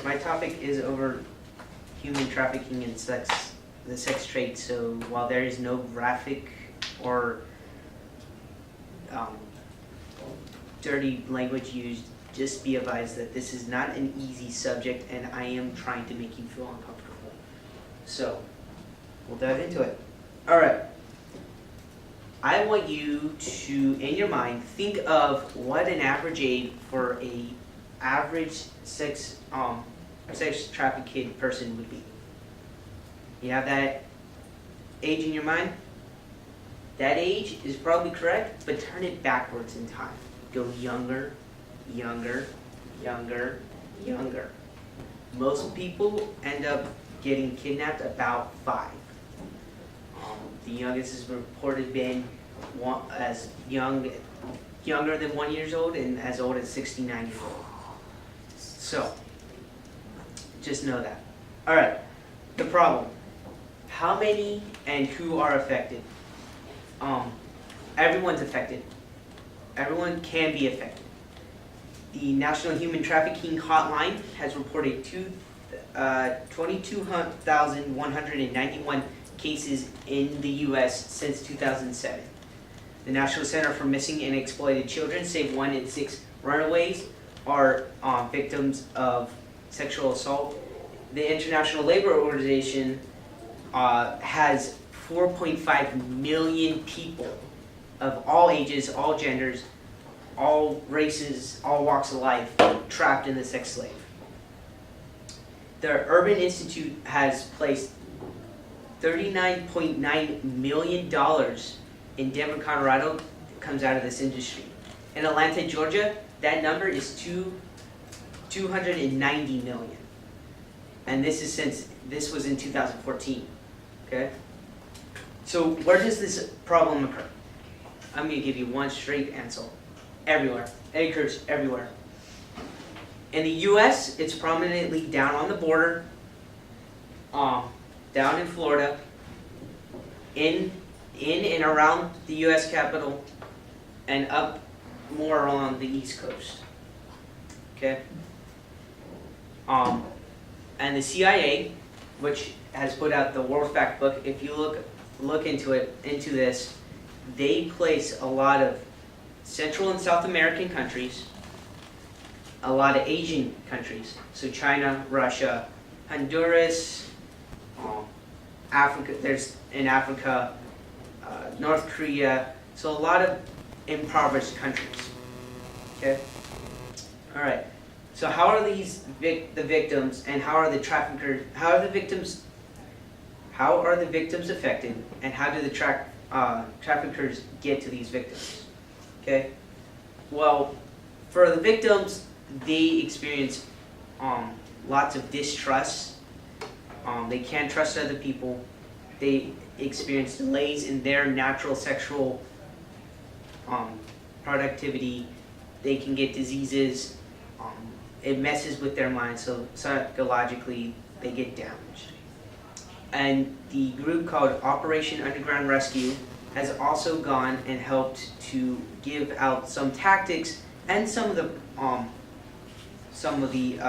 my topic is over human trafficking and the sex trade. So while there is no graphic or dirty language used, just be advised that this is not an easy subject, and I am trying to make you feel uncomfortable. So we'll dive into it. All right. I want you to, in your mind, think of what an average age for a average sex trafficked person would be. You have that age in your mind? That age is probably correct, but turn it backwards in time. Go younger, younger, younger, younger. Most people end up getting kidnapped about 5. The youngest is reported being as younger than 1 year old and as old as 69 years old. So, just know that. All right, the problem. How many and who are affected? Everyone's affected. Everyone can be affected. The National Human Trafficking Hotline has reported 22,191 cases in the U.S. since 2007. The National Center for Missing and Exploited Children say 1 in 6 runaways are victims of sexual assault. The International Labor Organization has 4.5 million people of all ages, all genders, all races, all walks of life trapped in the sex slave. The Urban Institute has placed $39.9 million in Denver, Colorado, comes out of this industry. In Atlanta, Georgia, that number is 290 million. And this was in 2014. Okay? So where does this problem occur? I'm going to give you one straight answer. Everywhere. It occurs everywhere. In the U.S., it's prominently down on the border, down in Florida, in and around the U.S. Capitol, and up more along the East Coast. Okay? And the CIA, which has put out the World Fact Book, if you look into this, they place a lot of Central and South American countries, a lot of Asian countries, so China, Russia, Honduras, Africa. There's in Africa, North Korea. So a lot of impoverished countries. Okay. All right. So how are these the victims, and how are the traffickers? How are the victims affected, and how do the traffickers get to these victims? Okay. Well, for the victims, they experience lots of distrust. They can't trust other people. They experience delays in their natural sexual productivity. They can get diseases. It messes with their mind, so psychologically they get damaged. And the group called Operation Underground Rescue has also gone and helped to give out some tactics and some of the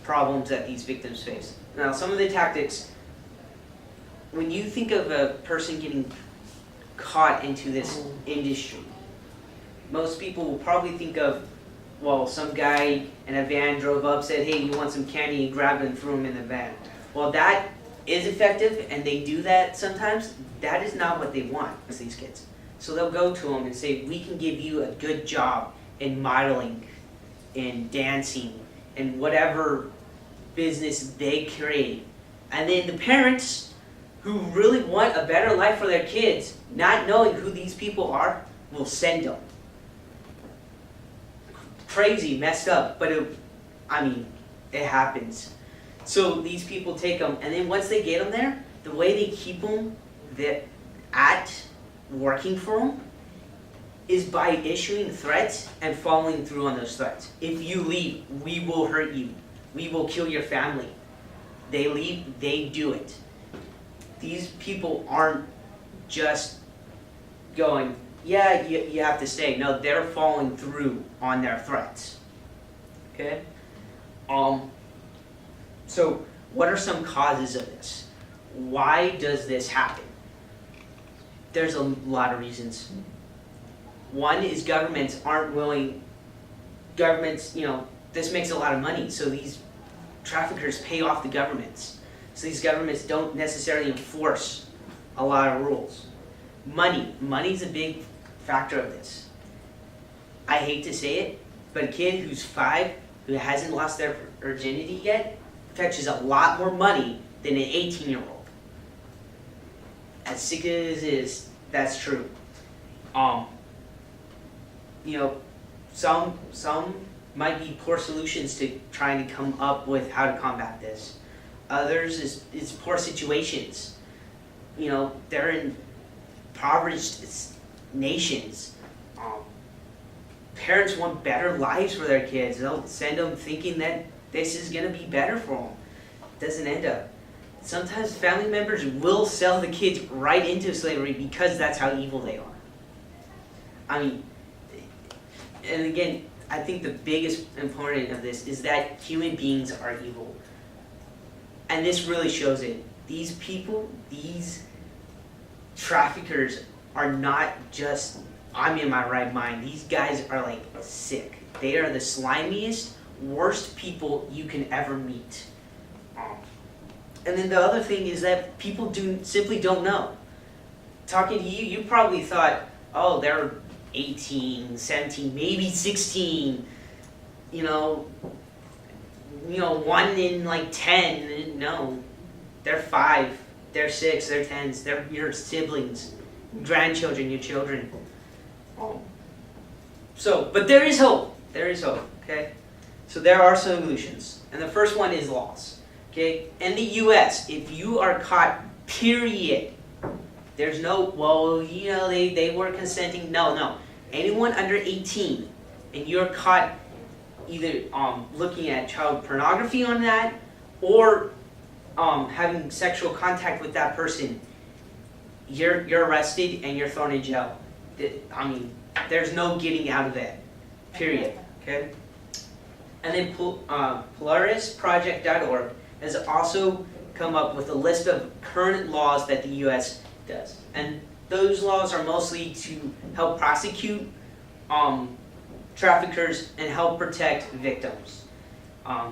problems that these victims face. Now, some of the tactics, when you think of a person getting caught into this industry, most people will probably think of, well, some guy in a van drove up, said, hey, you want some candy, and grabbed and threw him in the van. Well, that is effective, and they do that sometimes. That is not what they want, these kids. So they'll go to them and say, we can give you a good job in modeling, in dancing, in whatever business they create. And then the parents who really want a better life for their kids, not knowing who these people are, will send them. Crazy, messed up, but it happens. So these people take them, and then once they get them there, the way they keep them working for them is by issuing threats and following through on those threats. If you leave, we will hurt you. We will kill your family. They leave, they do it. These people aren't just going, yeah, you have to stay. No, they're following through on their threats. Okay? So what are some causes of this? Why does this happen? There's a lot of reasons. One is governments aren't willing, this makes a lot of money, so these traffickers pay off the governments. So these governments don't necessarily enforce a lot of rules. Money's a big factor of this. I hate to say it, but a kid who's 5, who hasn't lost their virginity yet, fetches a lot more money than an 18-year-old. As sick as it is, that's true. Some might be poor solutions to trying to come up with how to combat this. Others is poor situations. They're in impoverished nations. Parents want better lives for their kids. They'll send them thinking that this is going to be better for them. It doesn't end up. Sometimes family members will sell the kids right into slavery because that's how evil they are. And again, I think the biggest component of this is that human beings are evil. And this really shows it. These people, these traffickers are not just, I'm in my right mind. These guys are like sick. They are the slimiest, worst people you can ever meet. And then the other thing is that people simply don't know. Talking to you, you probably thought, oh, they're 18, 17, maybe 16, 1 in like 10. No, they're 5, they're 6, they're 10s, they're your siblings, grandchildren, your children. But there is hope. There is hope, okay? So there are solutions. And the first one is laws, okay? In the U.S., if you are caught, period, there's no, they were consenting. No. Anyone under 18, and you're caught either looking at child pornography on that, or having sexual contact with that person, you're arrested and you're thrown in jail. There's no getting out of that, period, okay? And then PolarisProject.org has also come up with a list of current laws that the U.S. does. And those laws are mostly to help prosecute traffickers and help protect victims.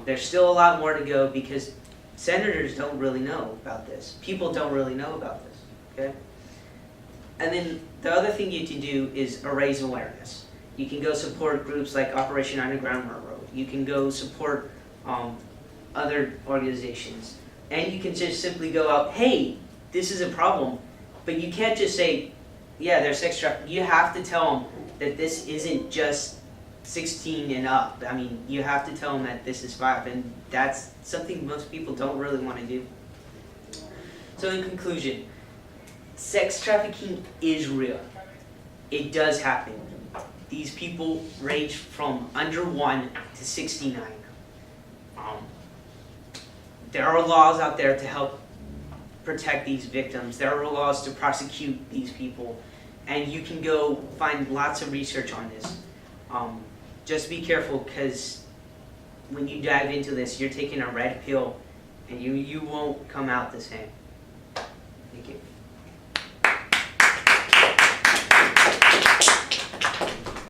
There's still a lot more to go because senators don't really know about this. People don't really know about this, okay? And then the other thing you can do is raise awareness. You can go support groups like Operation Underground Railroad. You can go support other organizations. And you can just simply go out, hey, this is a problem. But you can't just say, yeah, they're sex trafficking. You have to tell them that this isn't just 16 and up. You have to tell them that this is 5. And that's something most people don't really want to do. So in conclusion, sex trafficking is real. It does happen. These people range from under 1 to 69. There are laws out there to help protect these victims. There are laws to prosecute these people. And you can go find lots of research on this. Just be careful, because when you dive into this, you're taking a red pill and you won't come out the same. Thank you.